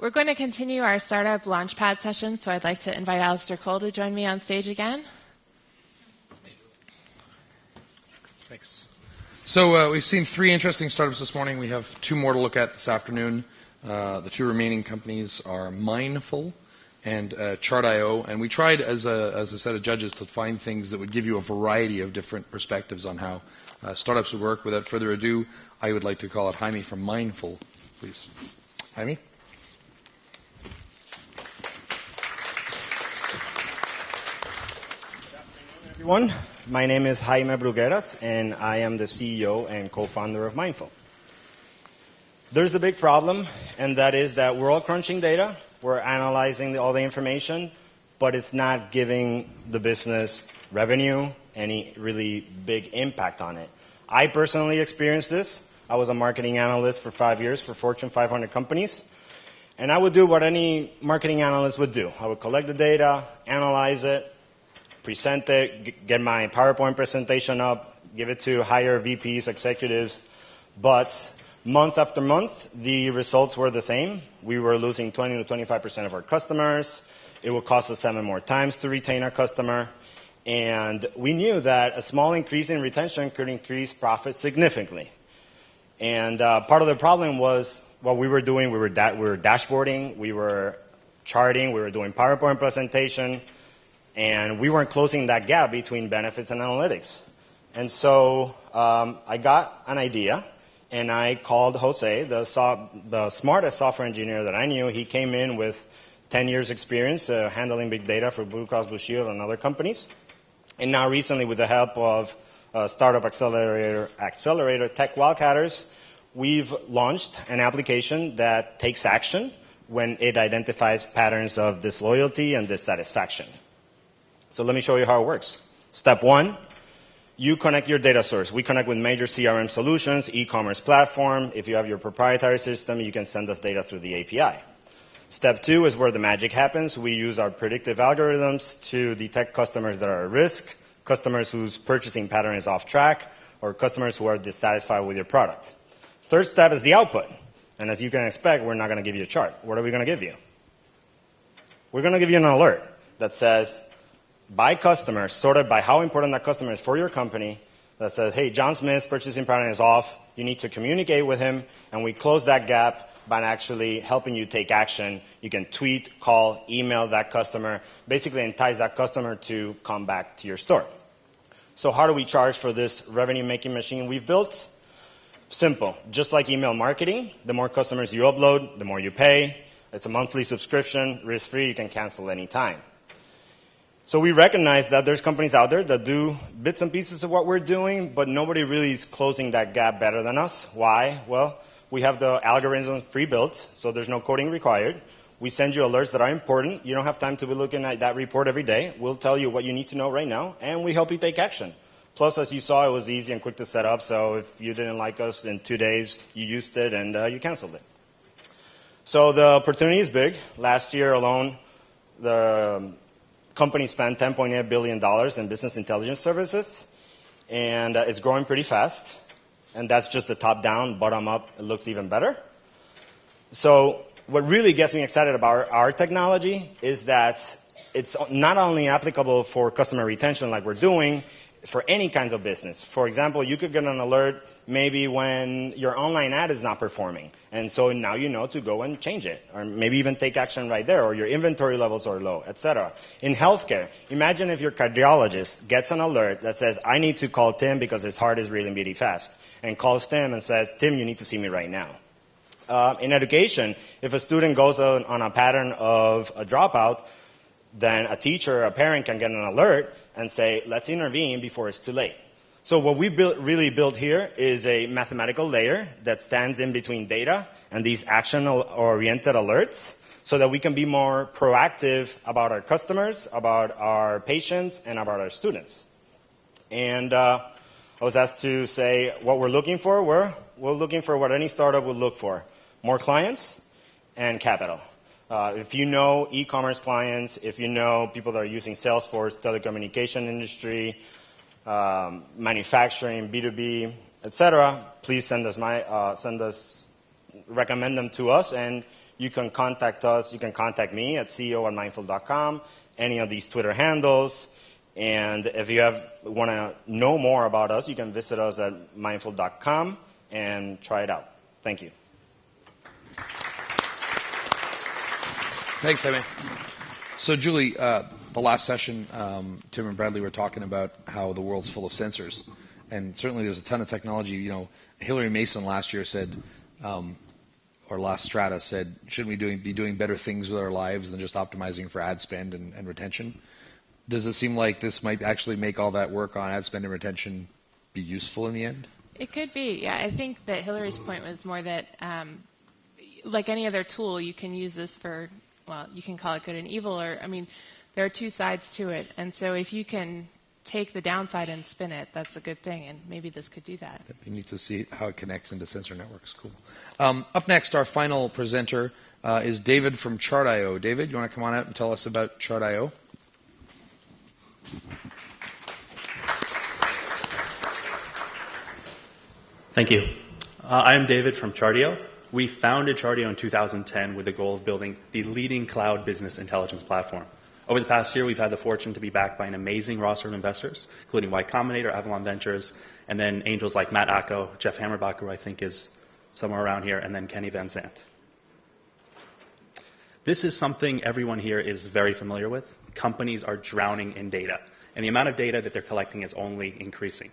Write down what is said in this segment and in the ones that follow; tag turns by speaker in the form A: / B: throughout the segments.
A: We're going to continue our startup Launchpad session, so I'd like to invite Alistair Cole to join me on stage again.
B: Thanks. So we've seen 3 interesting startups this morning. We have 2 more to look at this afternoon. The 2 remaining companies are Mineful and Chardio, and we tried as a set of judges to find things that would give you a variety of different perspectives on how startups would work. Without further ado, I would like to call it Jaime from Mineful, please. Jaime?
C: Everyone, my name is Jaime Brugueras, and I am the CEO and co-founder of Mineful. There's a big problem, and that is that we're all crunching data, we're analyzing all the information, but it's not giving the business revenue any really big impact on it. I personally experienced this. I was a marketing analyst for 5 years for Fortune 500 companies, and I would do what any marketing analyst would do. I would collect the data, analyze it, present it, get my PowerPoint presentation up, give it to higher VPs, executives, but month after month, the results were the same. We were losing 20 to 25% of our customers. It would cost us 7 more times to retain our customer. And we knew that a small increase in retention could increase profit significantly. And part of the problem was what we were doing. We were dashboarding, we were charting, we were doing PowerPoint presentation, and we weren't closing that gap between benefits and analytics. And so I got an idea. And I called Jose, the smartest software engineer that I knew. He came in with 10 years experience handling big data for Blue Cross Blue Shield and other companies. And now recently, with the help of Startup Accelerator Tech Wildcatters, we've launched an application that takes action when it identifies patterns of disloyalty and dissatisfaction. So let me show you how it works. Step 1. You connect your data source. We connect with major CRM solutions, e-commerce platform. If you have your proprietary system, you can send us data through the API. Step 2 is where the magic happens. We use our predictive algorithms to detect customers that are at risk, customers whose purchasing pattern is off track, or customers who are dissatisfied with your product. Third step is the output. And as you can expect, we're not going to give you a chart. What are we going to give you? We're going to give you an alert that says, by customer, sorted by how important that customer is for your company, that says, hey, John Smith's purchasing pattern is off. You need to communicate with him, and we close that gap by actually helping you take action. You can tweet, call, email that customer, basically entice that customer to come back to your store. So how do we charge for this revenue-making machine we've built? Simple. Just like email marketing, the more customers you upload, the more you pay. It's a monthly subscription, risk-free. You can cancel anytime. So we recognize that there's companies out there that do bits and pieces of what we're doing, but nobody really is closing that gap better than us. Why? Well, we have the algorithms pre-built, so there's no coding required. We send you alerts that are important. You don't have time to be looking at that report every day. We'll tell you what you need to know right now, and we help you take action. Plus, as you saw, it was easy and quick to set up, so if you didn't like us in 2 days, you used it and you canceled it. So the opportunity is big. Last year alone, the company spent $10.8 billion in business intelligence services, and it's growing pretty fast. And that's just the top-down, bottom-up. It looks even better. So what really gets me excited about our technology is that it's not only applicable for customer retention like we're doing, for any kinds of business. For example, you could get an alert maybe when your online ad is not performing. And so now you know to go and change it, or maybe even take action right there, or your inventory levels are low, etc. In healthcare, imagine if your cardiologist gets an alert that says, I need to call Tim because his heart is really beating fast, and calls Tim and says, Tim, you need to see me right now. In education, if a student goes on a pattern of a dropout, then a teacher or a parent can get an alert and say, let's intervene before it's too late. So what we really built here is a mathematical layer that stands in between data and these action-oriented alerts so that we can be more proactive about our customers, about our patients, and about our students. And I was asked to say what we're looking for. We're looking for what any startup would look for: more clients and capital. If you know e-commerce clients, if you know people that are using Salesforce, telecommunication industry, manufacturing, B2B, etc., please send us recommend them to us, and you can contact us. You can contact me at ceo@mindful.com, any of these Twitter handles. And if you want to know more about us, you can visit us at mindful.com and try it out. Thank you.
B: Thanks, Jaime. So, Julie, the last session, Tim and Bradley were talking about how the world's full of sensors. And certainly there's a ton of technology. You know, Hillary Mason last year said, or last Strata said, shouldn't we be doing better things with our lives than just optimizing for ad spend and retention? Does it seem like this might actually make all that work on ad spend and retention be useful in the end?
A: It could be, yeah. I think that Hillary's point was more that, like any other tool, you can use this for, well, you can call it good and evil, or, I mean, there are two sides to it. And so if you can take the downside and spin it, that's a good thing, and maybe this could do that.
B: You need to see how it connects into sensor networks. Cool. Up next, our final presenter is David from Chardio. David, you want to come on out and tell us about Chardio?
D: Thank you. I am David from Chardio. We founded Chardio in 2010 with the goal of building the leading cloud business intelligence platform. Over the past year, we've had the fortune to be backed by an amazing roster of investors, including Y Combinator, Avalon Ventures, and then angels like Matt Acko, Jeff Hammerbach, who I think is somewhere around here, and then Kenny Van Zandt. This is something everyone here is very familiar with. Companies are drowning in data, and the amount of data that they're collecting is only increasing.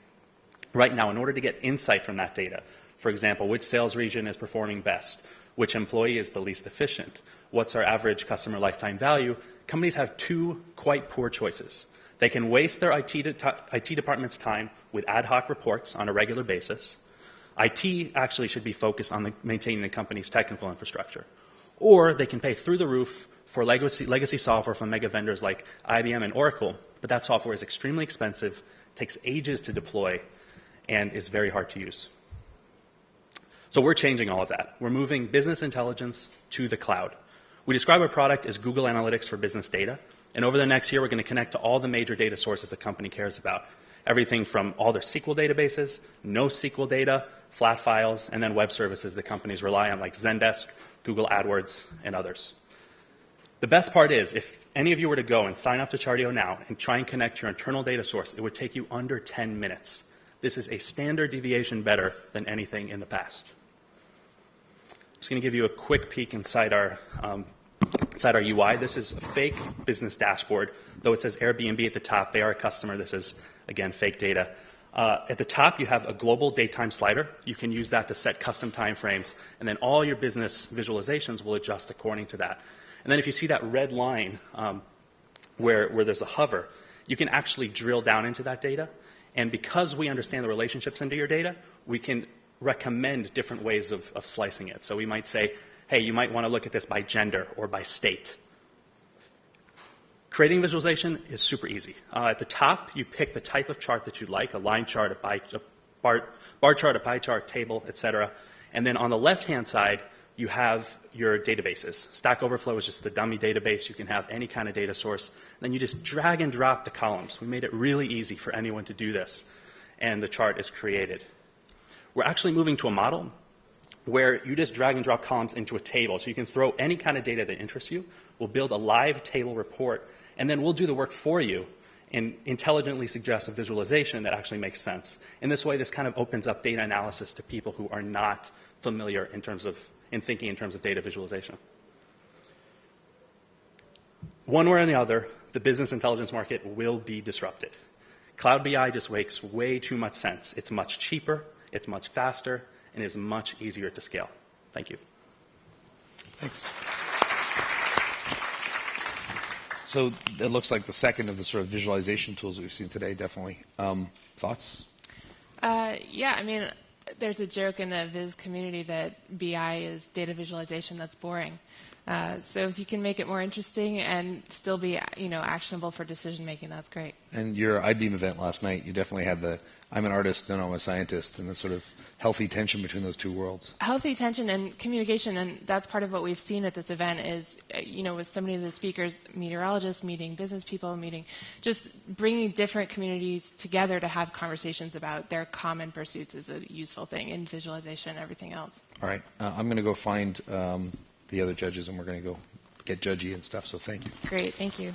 D: Right now, in order to get insight from that data, for example, which sales region is performing best, which employee is the least efficient, what's our average customer lifetime value, companies have two quite poor choices. They can waste their IT department's time with ad hoc reports on a regular basis. IT actually should be focused on maintaining the company's technical infrastructure. Or they can pay through the roof for legacy software from mega vendors like IBM and Oracle, but that software is extremely expensive, takes ages to deploy, and is very hard to use. So we're changing all of that. We're moving business intelligence to the cloud. We describe our product as Google Analytics for business data, and over the next year we're going to connect to all the major data sources a company cares about. Everything from all their SQL databases, NoSQL data, flat files, and then web services that companies rely on like Zendesk, Google AdWords, and others. The best part is, if any of you were to go and sign up to Chardio now and try and connect your internal data source, it would take you under 10 minutes. This is a standard deviation better than anything in the past. I'm just going to give you a quick peek inside our UI. This is a fake business dashboard. Though it says Airbnb at the top, they are a customer. This is, again, fake data. At the top, you have a global date time slider. You can use that to set custom time frames, and then all your business visualizations will adjust according to that. And then if you see that red line where there's a hover, you can actually drill down into that data. And because we understand the relationships into your data, we can recommend different ways of slicing it. So we might say, hey, you might want to look at this by gender or by state. Creating visualization is super easy. At the top, you pick the type of chart that you'd like, a line chart, a bar chart, a pie chart, table, etc. And then on the left-hand side, you have your databases. Stack Overflow is just a dummy database. You can have any kind of data source. Then you just drag and drop the columns. We made it really easy for anyone to do this, and the chart is created. We're actually moving to a model where you just drag and drop columns into a table. So you can throw any kind of data that interests you. We'll build a live table report, and then we'll do the work for you and intelligently suggest a visualization that actually makes sense. In this way, this kind of opens up data analysis to people who are not familiar in thinking in terms of data visualization. One way or the other, the business intelligence market will be disrupted. Cloud BI just makes way too much sense. It's much cheaper, it's much faster, and is much easier to scale. Thank you.
B: Thanks. So it looks like the second of the sort of visualization tools we've seen today, definitely. Thoughts?
A: Yeah, I mean, there's a joke in the Viz community that BI is data visualization that's boring. So if you can make it more interesting and still be, actionable for decision making, that's great.
B: And your iBeam event last night, you definitely had the I'm an artist, no, I'm a scientist, and the sort of healthy tension between those two worlds.
A: Healthy tension and communication, and that's part of what we've seen at this event is, with so many of the speakers, meteorologists meeting business people, meeting, just bringing different communities together to have conversations about their common pursuits is a useful thing in visualization and everything else.
B: All right. I'm going to go find the other judges, and we're going to go get judgy and stuff, so thank you.
A: Great, thank you.